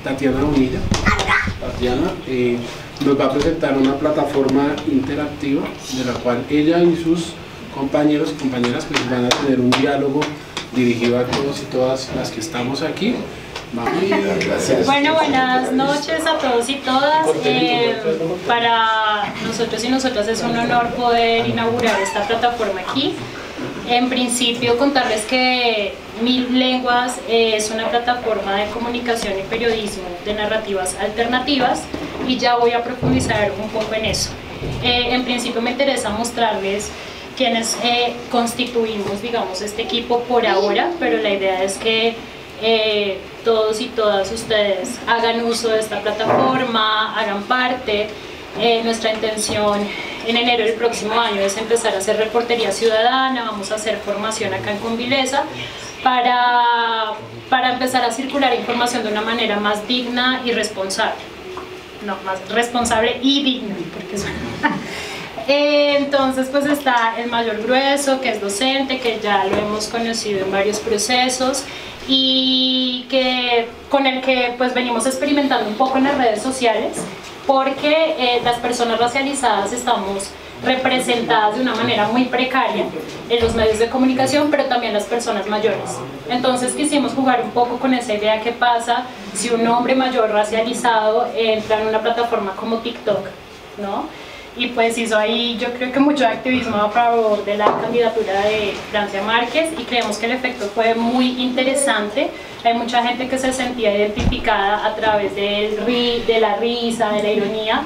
Tatiana Bonilla. Tatiana nos va a presentar una plataforma interactiva de la cual ella y sus compañeros y compañeras pues van a tener un diálogo dirigido a todos y todas las que estamos aquí. Bueno, buenas noches a todos y todas. Para nosotros y nosotras es un honor poder inaugurar esta plataforma aquí. En principio, contarles que Mil Lenguas es una plataforma de comunicación y periodismo de narrativas alternativas y ya voy a profundizar un poco en eso. En principio me interesa mostrarles quienes constituimos, digamos, este equipo por ahora, pero la idea es que todos y todas ustedes hagan uso de esta plataforma, hagan parte. Nuestra intención en enero del próximo año es empezar a hacer reportería ciudadana, vamos a hacer formación acá en Convileza para empezar a circular información de una manera más digna y responsable. No, más responsable y digna, porque suena. Entonces pues está el mayor grueso, que es docente, que ya lo hemos conocido en varios procesos y con el que pues venimos experimentando un poco en las redes sociales, porque las personas racializadas estamos representadas de una manera muy precaria en los medios de comunicación, pero también las personas mayores. Entonces quisimos jugar un poco con esa idea: qué pasa si un hombre mayor racializado entra en una plataforma como TikTok, ¿no? Y pues hizo ahí, yo creo que mucho activismo a favor de la candidatura de Francia Márquez y creemos que el efecto fue muy interesante. Hay mucha gente que se sentía identificada a través de la risa, de la ironía,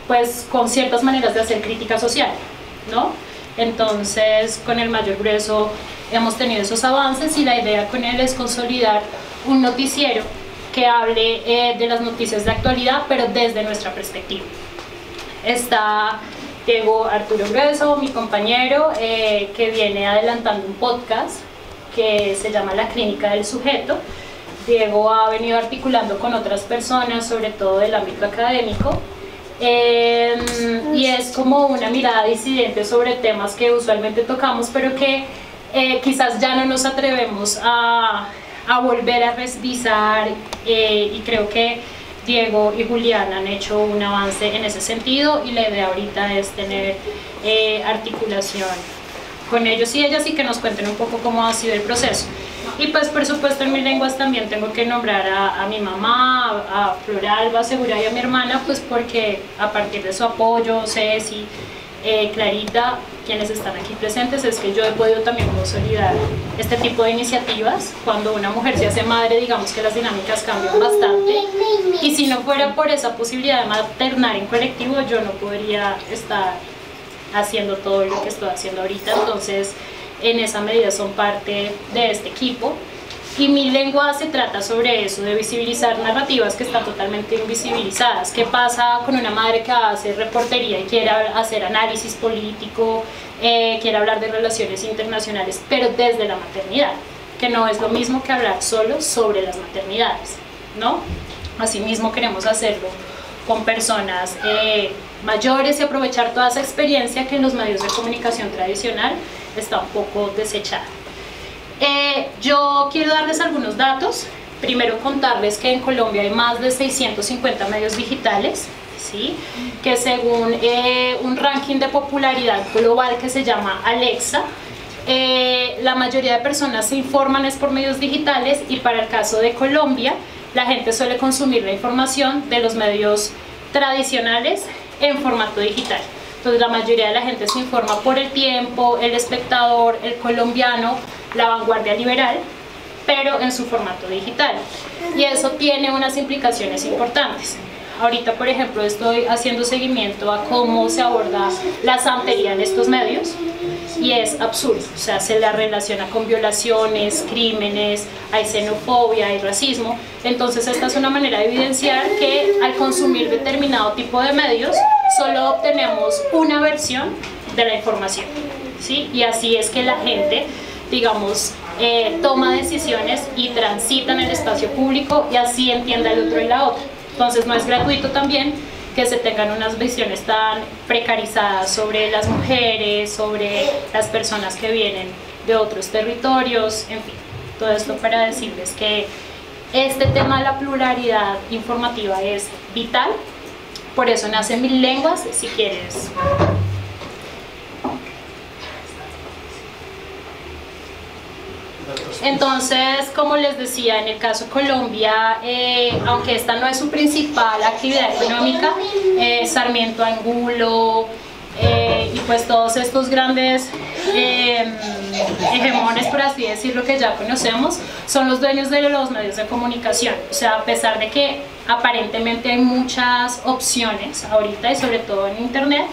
pues con ciertas maneras de hacer crítica social, ¿no? Entonces con el mayor grueso hemos tenido esos avances y la idea con él es consolidar un noticiero que hable de las noticias de actualidad, pero desde nuestra perspectiva. Está Diego Arturo Grueso, mi compañero, que viene adelantando un podcast que se llama La Clínica del Sujeto. Diego ha venido articulando con otras personas, sobre todo del ámbito académico, y es como una mirada disidente sobre temas que usualmente tocamos, pero que quizás ya no nos atrevemos a volver a revisar, y creo que Diego y Julián han hecho un avance en ese sentido y la idea ahorita es tener articulación con ellos y ellas y que nos cuenten un poco cómo ha sido el proceso. Y pues por supuesto en Mil Lenguas también tengo que nombrar a mi mamá, a Floralba Segura y a mi hermana, pues porque a partir de su apoyo, Ceci, Clarita, quienes están aquí presentes, es que yo he podido también consolidar este tipo de iniciativas. Cuando una mujer se hace madre, digamos que las dinámicas cambian bastante, y si no fuera por esa posibilidad de maternar en colectivo, yo no podría estar haciendo todo lo que estoy haciendo ahorita. Entonces en esa medida son parte de este equipo. Y Mil Lenguas se trata sobre eso, de visibilizar narrativas que están totalmente invisibilizadas. ¿Qué pasa con una madre que hace reportería y quiere hacer análisis político, quiere hablar de relaciones internacionales, pero desde la maternidad? Que no es lo mismo que hablar solo sobre las maternidades, ¿no? Asimismo queremos hacerlo con personas mayores y aprovechar toda esa experiencia que en los medios de comunicación tradicional está un poco desechada. Yo quiero darles algunos datos. Primero contarles que en Colombia hay más de 650 medios digitales, ¿sí? Que según un ranking de popularidad global que se llama Alexa, la mayoría de personas se informan es por medios digitales, y para el caso de Colombia la gente suele consumir la información de los medios tradicionales en formato digital. Entonces la mayoría de la gente se informa por El Tiempo, El Espectador, El Colombiano, La Vanguardia Liberal, pero en su formato digital, y eso tiene unas implicaciones importantes. Ahorita, por ejemplo, estoy haciendo seguimiento a cómo se aborda la santería en estos medios y es absurdo, o sea, se la relaciona con violaciones, crímenes, hay xenofobia, hay racismo. Entonces esta es una manera de evidenciar que al consumir determinado tipo de medios solo obtenemos una versión de la información, ¿sí? Y así es que la gente, digamos, toma decisiones y transita en el espacio público y así entiende el otro y la otra. Entonces no es gratuito también que se tengan unas visiones tan precarizadas sobre las mujeres, sobre las personas que vienen de otros territorios, en fin. Todo esto para decirles que este tema de la pluralidad informativa es vital, por eso nace Mil Lenguas, si quieres. Entonces, como les decía, en el caso Colombia, aunque esta no es su principal actividad económica, Sarmiento Angulo y pues todos estos grandes hegemones, por así decirlo, que ya conocemos, son los dueños de los medios de comunicación. O sea, a pesar de que aparentemente hay muchas opciones ahorita y sobre todo en internet,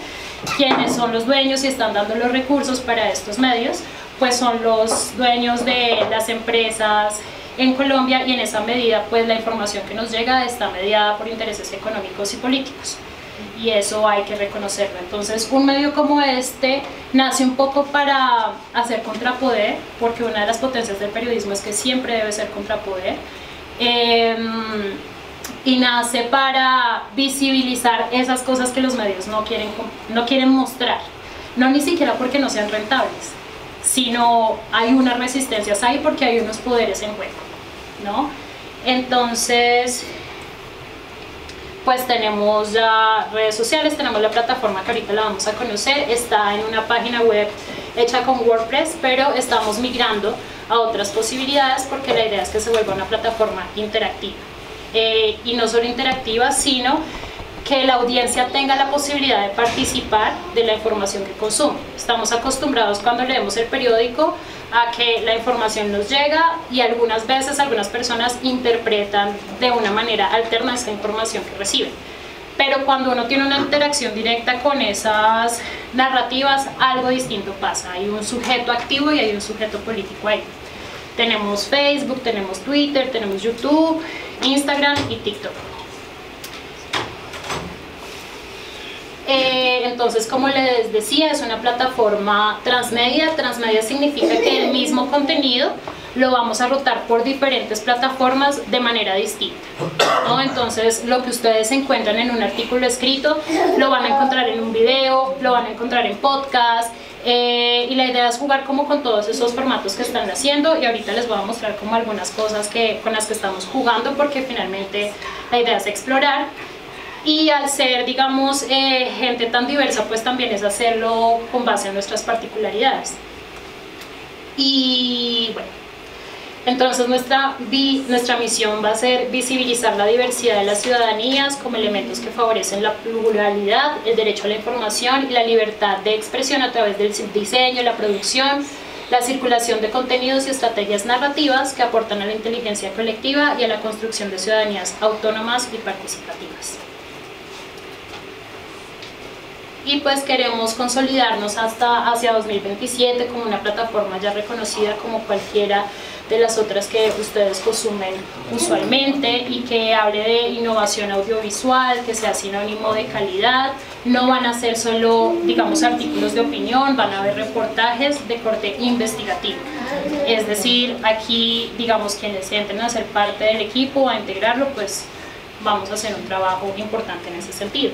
quienes son los dueños y están dando los recursos para estos medios, pues son los dueños de las empresas en Colombia, y en esa medida pues la información que nos llega está mediada por intereses económicos y políticos, y eso hay que reconocerlo. Entonces un medio como este nace un poco para hacer contrapoder, porque una de las potencias del periodismo es que siempre debe ser contrapoder, y nace para visibilizar esas cosas que los medios no quieren mostrar, no ni siquiera porque no sean rentables, sino hay unas resistencias ahí porque hay unos poderes en juego, ¿no? Entonces, pues tenemos ya redes sociales, tenemos la plataforma que ahorita la vamos a conocer, está en una página web hecha con WordPress, pero estamos migrando a otras posibilidades porque la idea es que se vuelva una plataforma interactiva. Y no solo interactiva, sino que la audiencia tenga la posibilidad de participar de la información que consume. Estamos acostumbrados cuando leemos el periódico a que la información nos llega y algunas veces algunas personas interpretan de una manera alterna esa información que reciben. Pero cuando uno tiene una interacción directa con esas narrativas, algo distinto pasa. Hay un sujeto activo y hay un sujeto político ahí. Tenemos Facebook, tenemos Twitter, tenemos YouTube, Instagram y TikTok. Entonces, como les decía, es una plataforma transmedia. Transmedia significa que el mismo contenido lo vamos a rotar por diferentes plataformas de manera distinta, ¿no? Entonces, lo que ustedes encuentran en un artículo escrito, lo van a encontrar en un video, lo van a encontrar en podcast, y la idea es jugar como con todos esos formatos que están haciendo, y ahorita les voy a mostrar como algunas cosas con las que estamos jugando, porque finalmente la idea es explorar. Y al ser, digamos, gente tan diversa, pues también es hacerlo con base en nuestras particularidades. Y bueno, entonces nuestra misión va a ser visibilizar la diversidad de las ciudadanías como elementos que favorecen la pluralidad, el derecho a la información y la libertad de expresión a través del diseño, la producción, la circulación de contenidos y estrategias narrativas que aportan a la inteligencia colectiva y a la construcción de ciudadanías autónomas y participativas. Y pues queremos consolidarnos hacia 2027 como una plataforma ya reconocida como cualquiera de las otras que ustedes consumen usualmente, y que hable de innovación audiovisual, que sea sinónimo de calidad. No van a ser solo, digamos, artículos de opinión, van a haber reportajes de corte investigativo. Es decir, aquí, digamos, quienes entren a ser parte del equipo, a integrarlo, pues vamos a hacer un trabajo importante en ese sentido.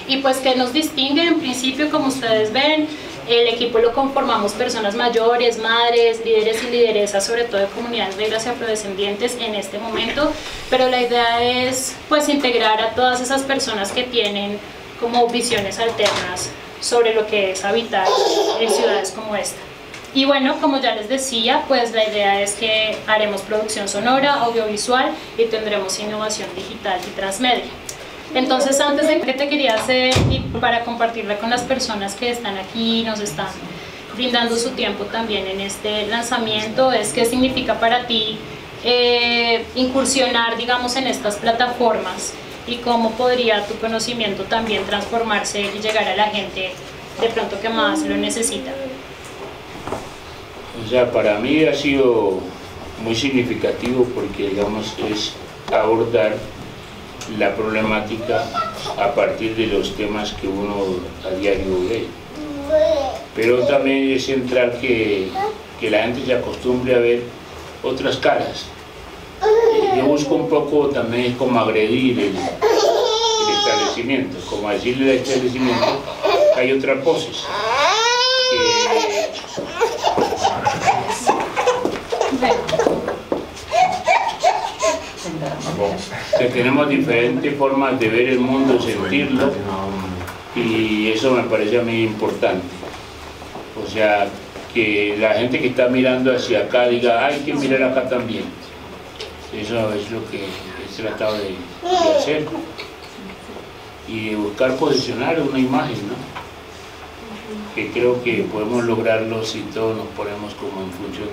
Y pues que nos distingue, en principio, como ustedes ven, el equipo lo conformamos personas mayores, madres, líderes y lideresas, sobre todo de comunidades negras y afrodescendientes en este momento, pero la idea es pues integrar a todas esas personas que tienen como visiones alternas sobre lo que es habitar en ciudades como esta. Y bueno, como ya les decía, pues la idea es que haremos producción sonora, audiovisual, y tendremos innovación digital y transmedia. Entonces, antes de que te quería hacer, y para compartirla con las personas que están aquí, nos están brindando su tiempo también en este lanzamiento, es qué significa para ti incursionar, digamos, en estas plataformas, y cómo podría tu conocimiento también transformarse y llegar a la gente de pronto que más lo necesita. O sea, para mí ha sido muy significativo porque, digamos, es abordar la problemática a partir de los temas que uno a diario ve. Pero también es central que la gente se acostumbre a ver otras caras. Yo busco un poco también como agredir el establecimiento, como decirle al establecimiento que hay otras voces. Bueno. que tenemos diferentes formas de ver el mundo, sentirlo, y eso me parece a mí importante. O sea, que la gente que está mirando hacia acá diga, hay que mirar acá también. Eso es lo que he tratado de hacer y de buscar posicionar una imagen, ¿no? Que creo que podemos lograrlo si todos nos ponemos como en función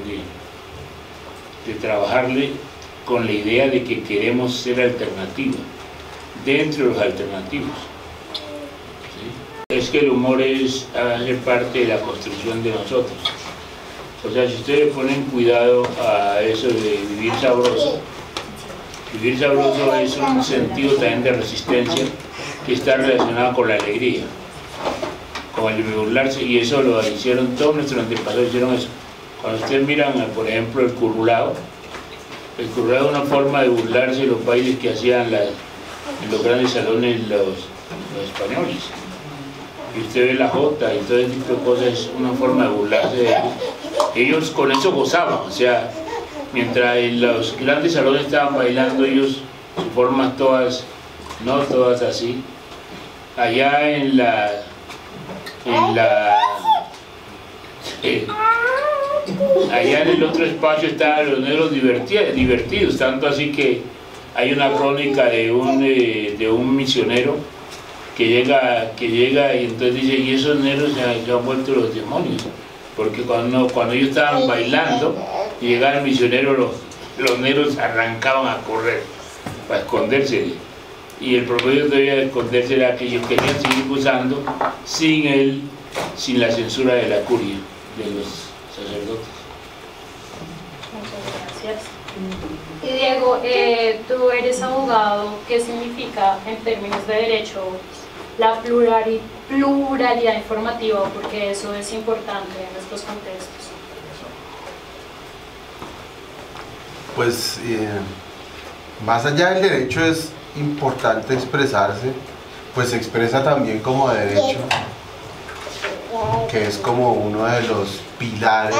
de trabajarle con la idea de que queremos ser alternativa, dentro de los alternativos. ¿Sí? Es que el humor hace parte de la construcción de nosotros. O sea, si ustedes ponen cuidado a eso de vivir sabroso es un sentido también de resistencia que está relacionado con la alegría, con el burlarse, y eso lo hicieron todos nuestros antepasados, hicieron eso. Cuando ustedes miran, por ejemplo, el currulao es una forma de burlarse de los bailes que hacían en los grandes salones los españoles. Y usted ve la jota y todo ese tipo de cosas, es una forma de burlarse de ellos. Ellos con eso gozaban, o sea, mientras en los grandes salones estaban bailando ellos, sus formas todas, no todas así. Allá allá en el otro espacio estaban los negros divertidos, tanto así que hay una crónica de un misionero que llega y entonces dice, y esos negros se han vuelto los demonios, porque cuando ellos estaban bailando y llegaba el misionero, los negros arrancaban a correr para esconderse, y el propósito de esconderse era que ellos querían seguir gozando sin la censura de la curia, de los sacerdotes. Muchas gracias. Y Diego, tú eres abogado. ¿Qué significa en términos de derecho la pluralidad informativa? Porque eso es importante en estos contextos. Pues más allá del derecho es importante expresarse, pues se expresa también como derecho, que es como uno de los pilares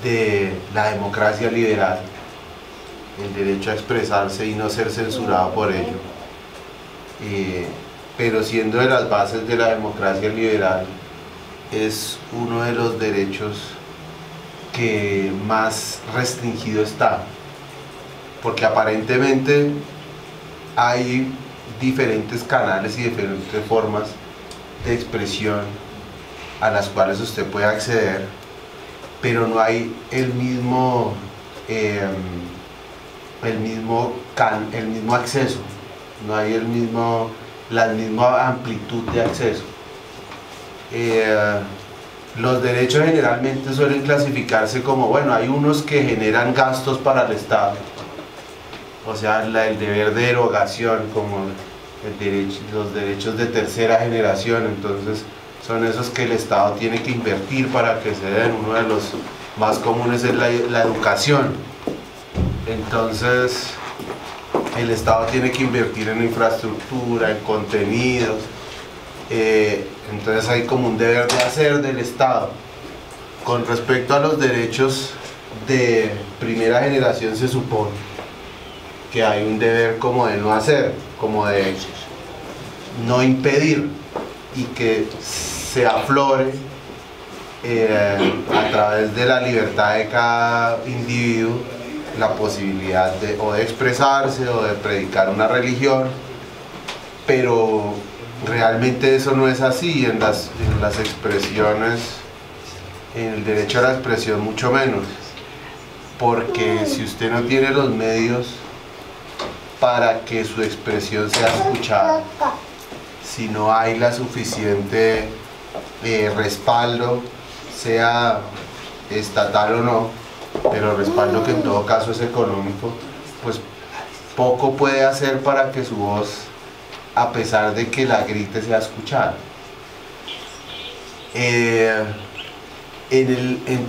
de la democracia liberal, el derecho a expresarse y no ser censurado por ello. Pero siendo de las bases de la democracia liberal, es uno de los derechos que más restringido está, porque aparentemente hay diferentes canales y diferentes formas de expresión a las cuales usted puede acceder, pero no hay el mismo acceso, no hay la misma amplitud de acceso. Los derechos generalmente suelen clasificarse como, bueno, hay unos que generan gastos para el Estado, o sea, el deber de derogación, como los derechos de tercera generación, entonces son esos que el Estado tiene que invertir para que se den. Uno de los más comunes es la educación. Entonces el Estado tiene que invertir en infraestructura, en contenidos, entonces hay como un deber de hacer del Estado. Con respecto a los derechos de primera generación se supone que hay un deber como de no hacer, como de no impedir, y que se aflore a través de la libertad de cada individuo la posibilidad de expresarse o de predicar una religión, pero realmente eso no es así en las expresiones, en el derecho a la expresión mucho menos, porque si usted no tiene los medios para que su expresión sea escuchada, si no hay la suficiente respaldo, sea estatal o no, pero respaldo que en todo caso es económico, pues poco puede hacer para que su voz, a pesar de que la grite, sea escuchada. En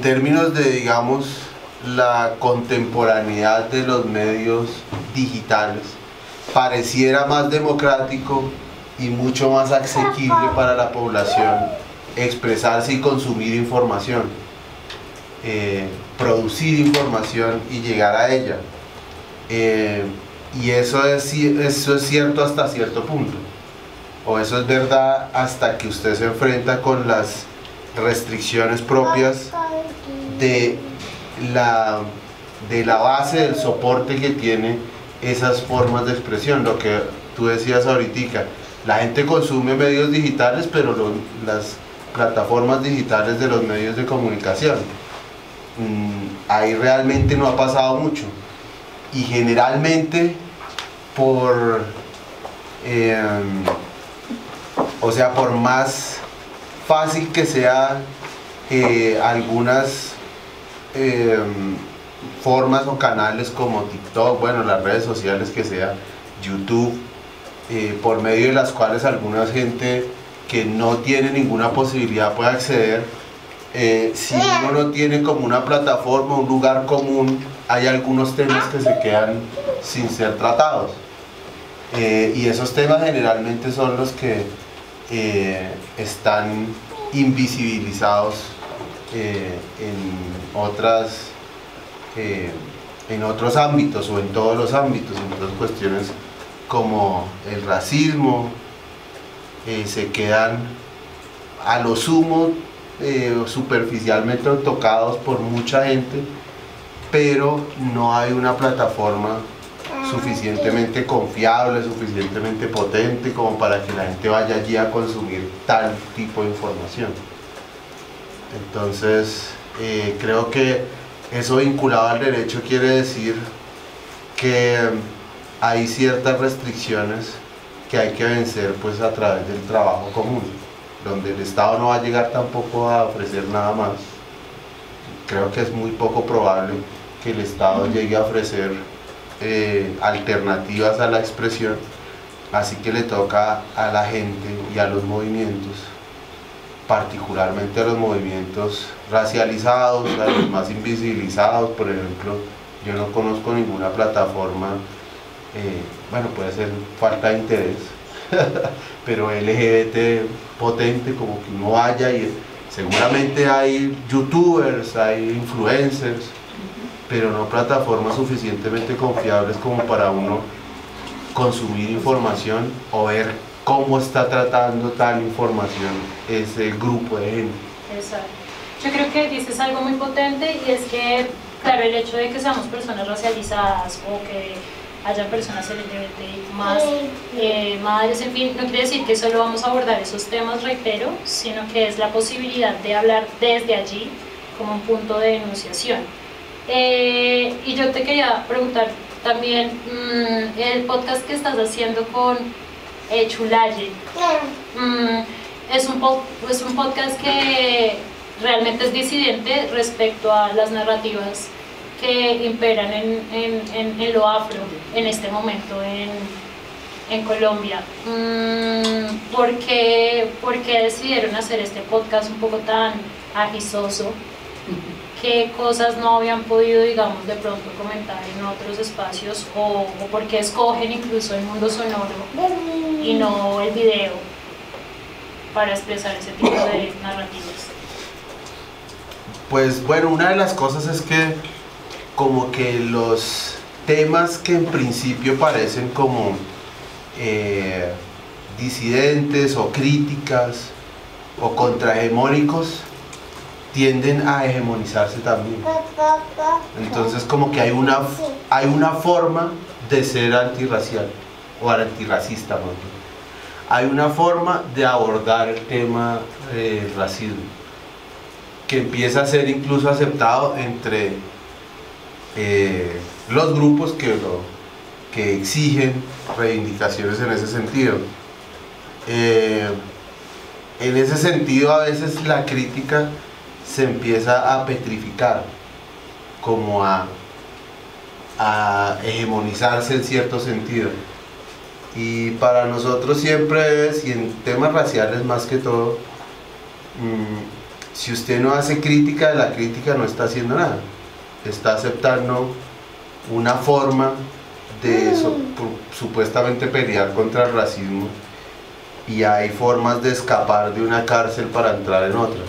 términos de, digamos, la contemporaneidad de los medios digitales, pareciera más democrático y mucho más asequible para la población expresarse y consumir información, producir información y llegar a ella. Y eso es cierto hasta cierto punto, o eso es verdad hasta que usted se enfrenta con las restricciones propias de la base del soporte que tiene esas formas de expresión. Lo que tú decías ahorita, la gente consume medios digitales, pero las plataformas digitales de los medios de comunicación, ahí realmente no ha pasado mucho, y generalmente por más fácil que sea algunas formas o canales como TikTok, bueno, las redes sociales que sea, YouTube, por medio de las cuales alguna gente que no tiene ninguna posibilidad puede acceder, si uno no tiene como una plataforma, un lugar común, hay algunos temas que se quedan sin ser tratados, y esos temas generalmente son los que están invisibilizados en otros ámbitos o en todos los ámbitos. Entonces cuestiones como el racismo se quedan a lo sumo superficialmente tocados por mucha gente, pero no hay una plataforma suficientemente confiable, suficientemente potente como para que la gente vaya allí a consumir tal tipo de información. Entonces creo que eso vinculado al derecho quiere decir que hay ciertas restricciones que hay que vencer pues a través del trabajo común, donde el Estado no va a llegar tampoco a ofrecer nada más. Creo que es muy poco probable que el Estado llegue a ofrecer alternativas a la expresión, así que le toca a la gente y a los movimientos, particularmente a los movimientos racializados, a los más invisibilizados. Por ejemplo, yo no conozco ninguna plataforma, bueno, puede ser falta de interés, pero LGBT potente, como que uno vaya y seguramente hay youtubers, hay influencers, pero no plataformas suficientemente confiables como para uno consumir información o ver cómo está tratando tal información ese grupo de gente. Exacto. Yo creo que dices algo muy potente, y es que, claro, el hecho de que seamos personas racializadas o que haya personas LGBT más, madres, en fin, no quiere decir que solo vamos a abordar esos temas, reitero, sino que es la posibilidad de hablar desde allí como un punto de enunciación. Y yo te quería preguntar también, el podcast que estás haciendo con Chulaye, es un podcast que realmente es disidente respecto a las narrativas que imperan en lo afro en este momento en Colombia. ¿Por qué decidieron hacer este podcast un poco tan agisoso? ¿Qué cosas no habían podido, digamos, de pronto comentar en otros espacios? ¿O por qué escogen incluso el mundo sonoro y no el video para expresar ese tipo de narrativas? Pues bueno, una de las cosas es que como que los temas que en principio parecen como disidentes o críticas o contrahegemónicos tienden a hegemonizarse también. Entonces como que hay una forma de ser antirracial o antirracista, más bien. Hay una forma de abordar el tema del racismo que empieza a ser incluso aceptado entre los grupos que exigen reivindicaciones en ese sentido. En ese sentido, a veces la crítica se empieza a petrificar, como a hegemonizarse en cierto sentido. Y para nosotros siempre es, y en temas raciales más que todo, si usted no hace crítica de la crítica, no está haciendo nada. Está aceptando una forma de supuestamente pelear contra el racismo, y hay formas de escapar de una cárcel para entrar en otra.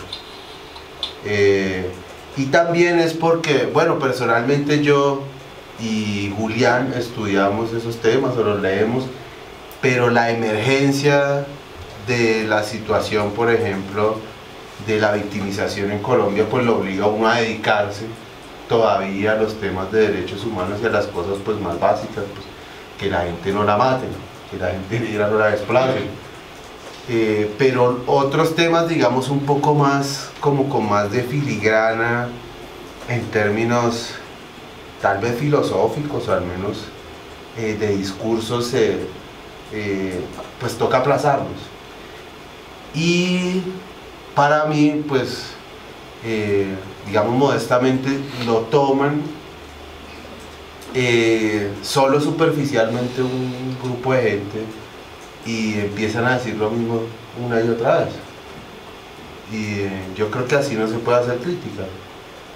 Y también es porque, bueno, personalmente yo y Julián estudiamos esos temas o los leemos, pero la emergencia de la situación, por ejemplo, de la victimización en Colombia, pues lo obliga a uno a dedicarse todavía a los temas de derechos humanos y a las cosas pues más básicas, pues, que la gente no la maten, que la gente negra no la desplacen. Pero otros temas, digamos, un poco más, como con más de filigrana, en términos tal vez filosóficos o al menos de discursos, pues toca aplazarlos. Y para mí, pues, digamos modestamente, lo toman solo superficialmente un grupo de gente y empiezan a decir lo mismo una y otra vez. Y yo creo que así no se puede hacer crítica.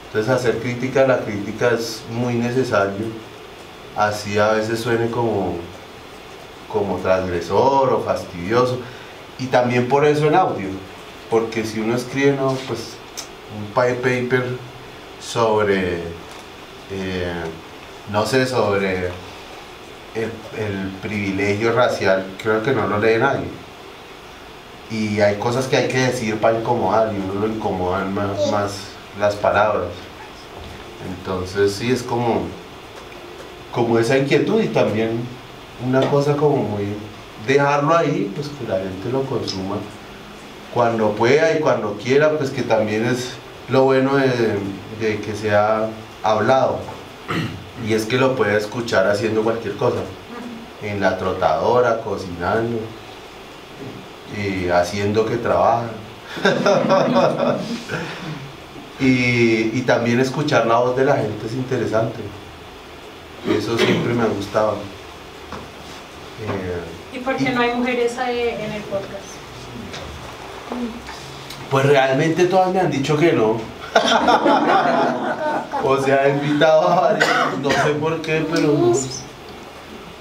Entonces hacer crítica, la crítica es muy necesario, así a veces suene como transgresor o fastidioso, y también por eso en audio, porque si uno escribe, no, pues un white paper sobre, no sé, sobre el privilegio racial, creo que no lo lee nadie. Y hay cosas que hay que decir para incomodar, y uno lo incomodan más las palabras. Entonces sí, es como esa inquietud, y también una cosa como muy dejarlo ahí, pues que la gente lo consuma cuando pueda y cuando quiera, pues que también es lo bueno de que sea hablado, y es que lo puede escuchar haciendo cualquier cosa, en la trotadora, cocinando, haciendo que trabaja. Y también escuchar la voz de la gente es interesante. Eso siempre me ha gustado. ¿Y por qué no hay mujeres en el podcast? Pues realmente todas me han dicho que no. O sea, he invitado a varias, no sé por qué, pero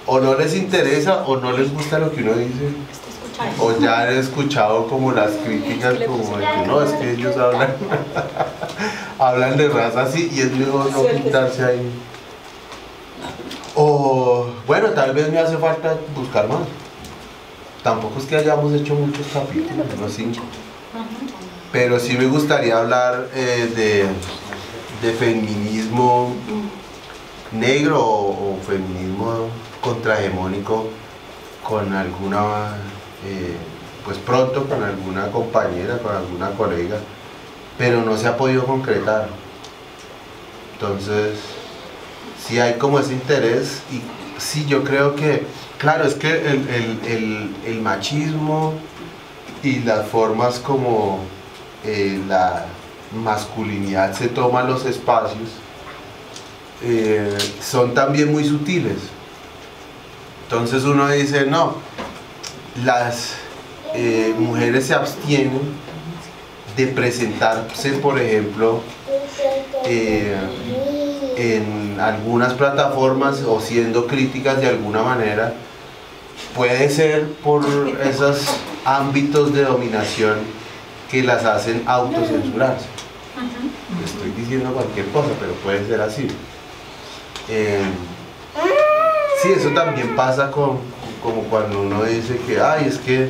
o no les interesa o no les gusta lo que uno dice, o ya han escuchado como las críticas como de que no, es que ellos hablan de raza así y es mejor no quitarse ahí. O bueno, tal vez me hace falta buscar más. Tampoco es que hayamos hecho muchos capítulos, no 5. Pero sí me gustaría hablar de feminismo negro o feminismo contrahegemónico con alguna, pues pronto con alguna compañera, con alguna colega, pero no se ha podido concretar. Entonces, sí hay como ese interés, y sí, yo creo que, claro, es que el machismo y las formas como la masculinidad se toma los espacios son también muy sutiles. Entonces uno dice, no, las mujeres se abstienen de presentarse, por ejemplo, en algunas plataformas o siendo críticas de alguna manera. Puede ser por esos ámbitos de dominación que las hacen autocensurarse. Estoy diciendo cualquier cosa, pero puede ser así. Sí, eso también pasa como cuando uno dice que ay, es que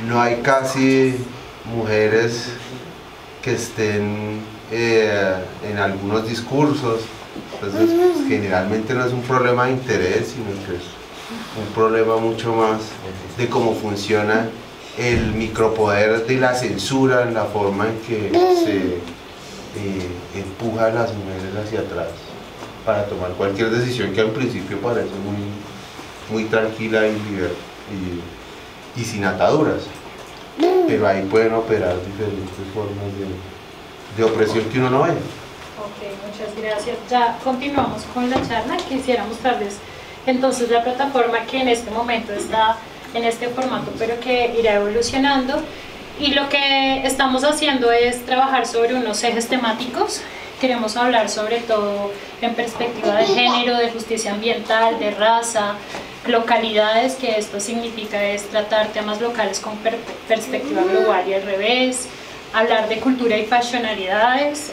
no hay casi mujeres que estén en algunos discursos. Entonces, pues, generalmente no es un problema de interés, sino que es un problema mucho más de cómo funciona el micropoder de la censura, en la forma en que se empuja a las mujeres hacia atrás para tomar cualquier decisión que al principio parece muy tranquila y sin ataduras, pero ahí pueden operar diferentes formas de opresión que uno no ve. Ok, muchas gracias. Ya continuamos con la charla. Quisiera mostrarles entonces la plataforma que en este momento está en este formato, pero que irá evolucionando. Y lo que estamos haciendo es trabajar sobre unos ejes temáticos. Queremos hablar sobre todo en perspectiva de género, de justicia ambiental, de raza, localidades, que esto significa es tratar temas locales con perspectiva global y al revés, hablar de cultura y fashionalidades,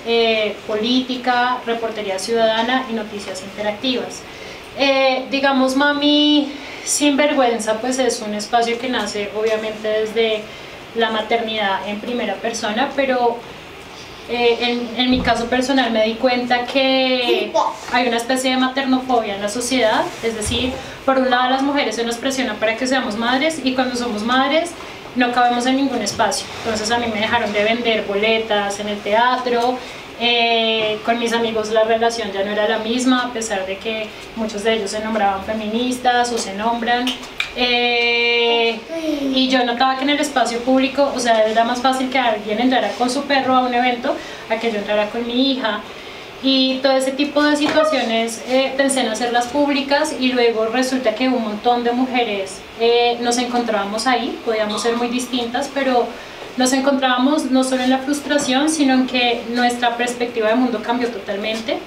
política, reportería ciudadana y noticias interactivas. Digamos, Mami Sinvergüenza pues es un espacio que nace obviamente desde la maternidad en primera persona, pero en mi caso personal me di cuenta que hay una especie de maternofobia en la sociedad, es decir, por un lado las mujeres se nos presiona para que seamos madres y cuando somos madres no cabemos en ningún espacio. Entonces a mí me dejaron de vender boletas en el teatro, con mis amigos la relación ya no era la misma, a pesar de que muchos de ellos se nombraban feministas o se nombran. Y yo notaba que en el espacio público, o sea, era más fácil que alguien entrara con su perro a un evento a que yo entrara con mi hija. Y todo ese tipo de situaciones pensé en hacerlas públicas y luego resulta que un montón de mujeres nos encontrábamos ahí, podíamos ser muy distintas, pero nos encontrábamos no solo en la frustración, sino en que nuestra perspectiva de mundo cambió totalmente.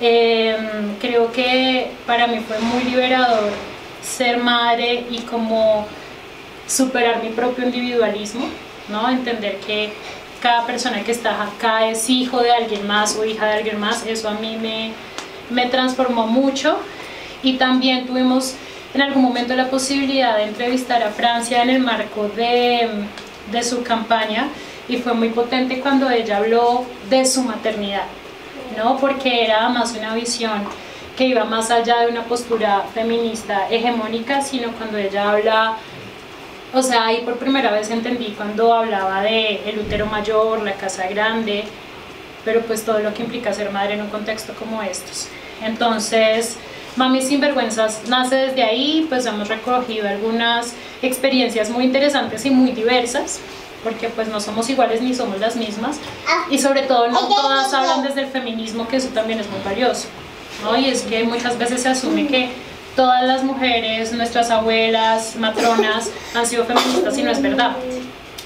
Creo que para mí fue muy liberador ser madre y como superar mi propio individualismo, ¿no? Entender que cada persona que está acá es hijo de alguien más o hija de alguien más, eso a mí me transformó mucho. Y también tuvimos en algún momento la posibilidad de entrevistar a Francia en el marco de su campaña y fue muy potente cuando ella habló de su maternidad, ¿no? Porque era además una visión que iba más allá de una postura feminista hegemónica, sino cuando ella habla, o sea, ahí por primera vez entendí cuando hablaba de el útero mayor, la casa grande, pero pues todo lo que implica ser madre en un contexto como estos. Entonces, Mami Sinvergüenzas nace desde ahí, pues hemos recogido algunas experiencias muy interesantes y muy diversas, porque pues no somos iguales ni somos las mismas, y sobre todo no todas hablan desde el feminismo, que eso también es muy valioso, ¿no? Y es que muchas veces se asume que todas las mujeres, nuestras abuelas, matronas, han sido feministas y no es verdad.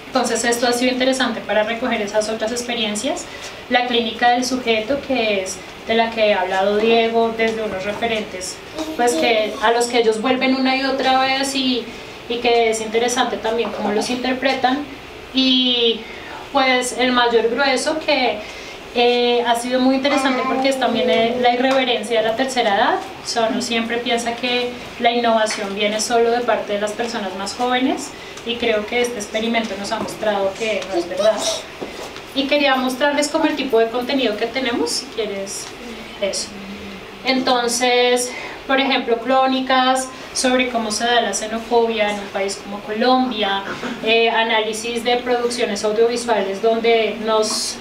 Entonces esto ha sido interesante para recoger esas otras experiencias. La clínica del sujeto, que es de la que ha hablado Diego, desde unos referentes pues que a los que ellos vuelven una y otra vez y que es interesante también cómo los interpretan. Y pues el mayor grueso, que ha sido muy interesante porque es también la irreverencia de la tercera edad. O sea, uno siempre piensa que la innovación viene solo de parte de las personas más jóvenes y creo que este experimento nos ha mostrado que no es verdad. Y quería mostrarles como el tipo de contenido que tenemos, si quieres eso. Entonces, por ejemplo, crónicas sobre cómo se da la xenofobia en un país como Colombia, análisis de producciones audiovisuales donde nos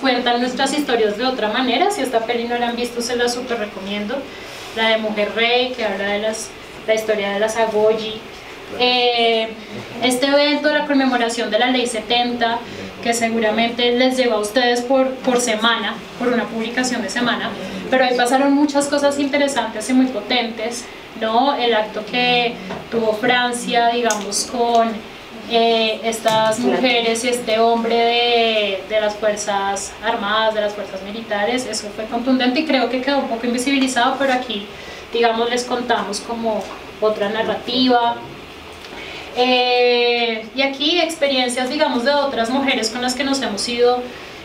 cuentan nuestras historias de otra manera. Si esta peli no la han visto, se la súper recomiendo. La de Mujer Rey, que habla de la historia de las Agoyi. Este evento, la conmemoración de la Ley 70, que seguramente les llegó a ustedes por semana, por una publicación de semana, pero ahí pasaron muchas cosas interesantes y muy potentes, ¿no? El acto que tuvo Francia, digamos, con estas mujeres y este hombre de las Fuerzas Armadas, de las Fuerzas Militares, eso fue contundente y creo que quedó un poco invisibilizado, pero aquí, digamos, les contamos como otra narrativa. Y aquí experiencias, digamos, de otras mujeres con las que nos hemos ido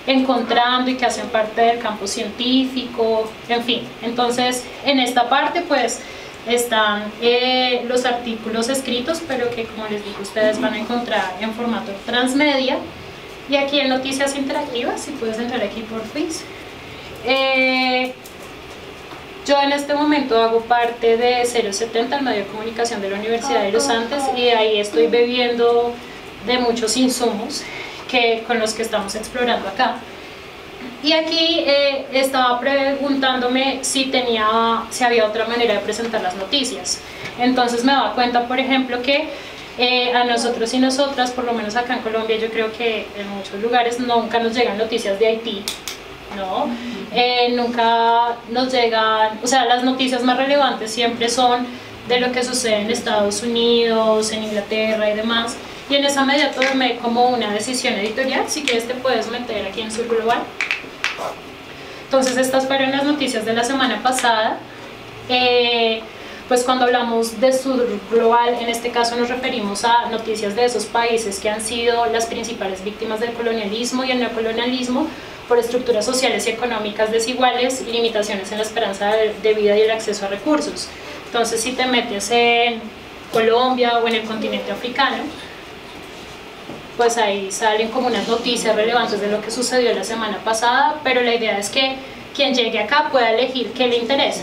encontrando y que hacen parte del campo científico, en fin. Entonces, en esta parte, pues, están los artículos escritos, pero que, como les digo, ustedes van a encontrar en formato transmedia. Y aquí en Noticias Interactivas, si puedes entrar aquí por fin. Yo en este momento hago parte de 070, el medio de comunicación de la Universidad de los Andes, y ahí estoy bebiendo de muchos insumos con los que estamos explorando acá. Y aquí estaba preguntándome si había otra manera de presentar las noticias. Entonces me daba cuenta, por ejemplo, que a nosotros y nosotras, por lo menos acá en Colombia, yo creo que en muchos lugares nunca nos llegan noticias de Haití, ¿no? Nunca nos llegan, o sea, las noticias más relevantes siempre son de lo que sucede en Estados Unidos, en Inglaterra y demás. Y en esa medida tomé como una decisión editorial. Si quieres te puedes meter aquí en Sur Global. Entonces estas fueron las noticias de la semana pasada. pues cuando hablamos de sur global, en este caso nos referimos a noticias de esos países que han sido las principales víctimas del colonialismo y el neocolonialismo por estructuras sociales y económicas desiguales y limitaciones en la esperanza de vida y el acceso a recursos. Entonces, si te metes en Colombia o en el continente africano, pues ahí salen como unas noticias relevantes de lo que sucedió la semana pasada, pero la idea es que quien llegue acá pueda elegir qué le interesa.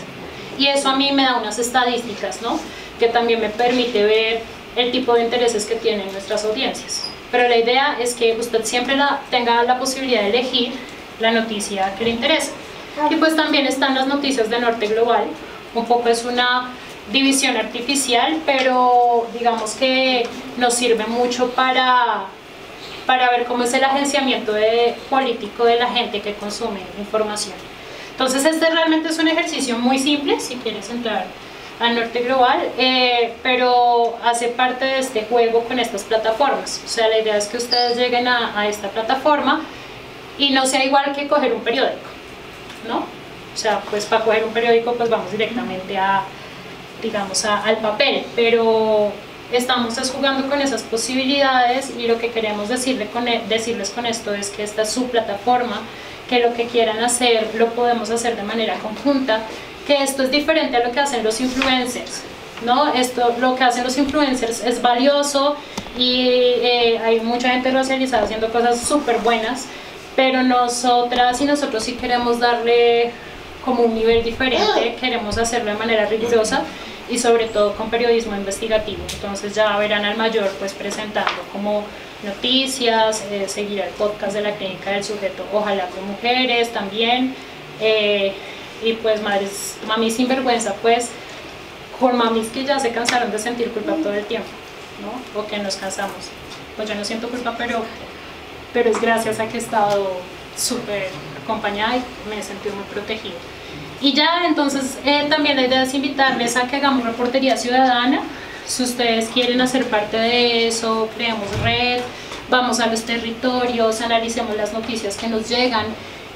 Y eso a mí me da unas estadísticas, ¿no? Que también me permite ver el tipo de intereses que tienen nuestras audiencias. Pero la idea es que usted siempre tenga la posibilidad de elegir la noticia que le interesa. Y pues también están las noticias de Norte Global. Un poco es una división artificial, pero digamos que nos sirve mucho para ver cómo es el agenciamiento político de la gente que consume información. Entonces este realmente es un ejercicio muy simple, si quieres entrar al Norte Global, pero hace parte de este juego con estas plataformas. O sea, la idea es que ustedes lleguen a esta plataforma y no sea igual que coger un periódico, ¿no? O sea, pues para coger un periódico pues vamos directamente digamos, al papel, pero estamos jugando con esas posibilidades y lo que queremos decirles con esto es que esta es su plataforma, que lo que quieran hacer lo podemos hacer de manera conjunta, que esto es diferente a lo que hacen los influencers, ¿no? Lo que hacen los influencers es valioso y hay mucha gente racializada haciendo cosas súper buenas, pero nosotras y nosotros sí queremos darle como un nivel diferente, queremos hacerlo de manera rigurosa y sobre todo con periodismo investigativo. Entonces ya verán al mayor pues presentando como noticias, seguir el podcast de la Clínica del Sujeto, ojalá con mujeres también, y pues mamis sin vergüenza, pues con mamis que ya se cansaron de sentir culpa todo el tiempo, ¿no? O que nos cansamos. Pues yo no siento culpa, pero es gracias a que he estado súper acompañada y me he sentido muy protegida. Y ya, entonces, también la idea es invitarles a que hagamos reportería ciudadana. Si ustedes quieren hacer parte de eso, creamos red, vamos a los territorios, analicemos las noticias que nos llegan.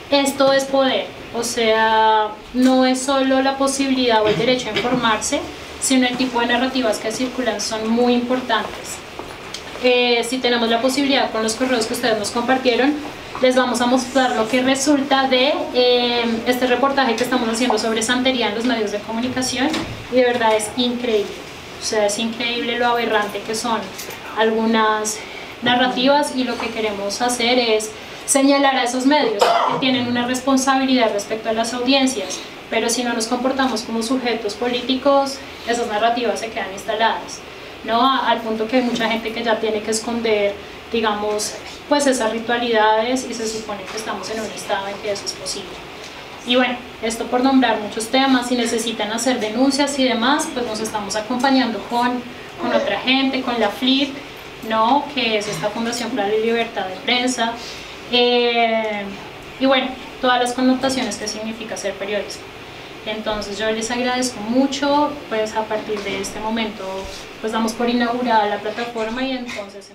Esto es poder, o sea, no es solo la posibilidad o el derecho a informarse, sino el tipo de narrativas que circulan son muy importantes. Si tenemos la posibilidad con los correos que ustedes nos compartieron, les vamos a mostrar lo que resulta de este reportaje que estamos haciendo sobre santería en los medios de comunicación, y de verdad es increíble, o sea, es increíble lo aberrante que son algunas narrativas, y lo que queremos hacer es señalar a esos medios que tienen una responsabilidad respecto a las audiencias, pero si no nos comportamos como sujetos políticos, esas narrativas se quedan instaladas, ¿no? Al punto que hay mucha gente que ya tiene que esconder, digamos, pues esas ritualidades, y se supone que estamos en un estado en que eso es posible. Y bueno, esto por nombrar muchos temas. Si necesitan hacer denuncias y demás, pues nos estamos acompañando con otra gente, con la FLIP, ¿no? Que es esta Fundación para la Libertad de Prensa, y bueno, todas las connotaciones que significa ser periodista. Entonces yo les agradezco mucho, pues a partir de este momento pues damos por inaugurada la plataforma, y entonces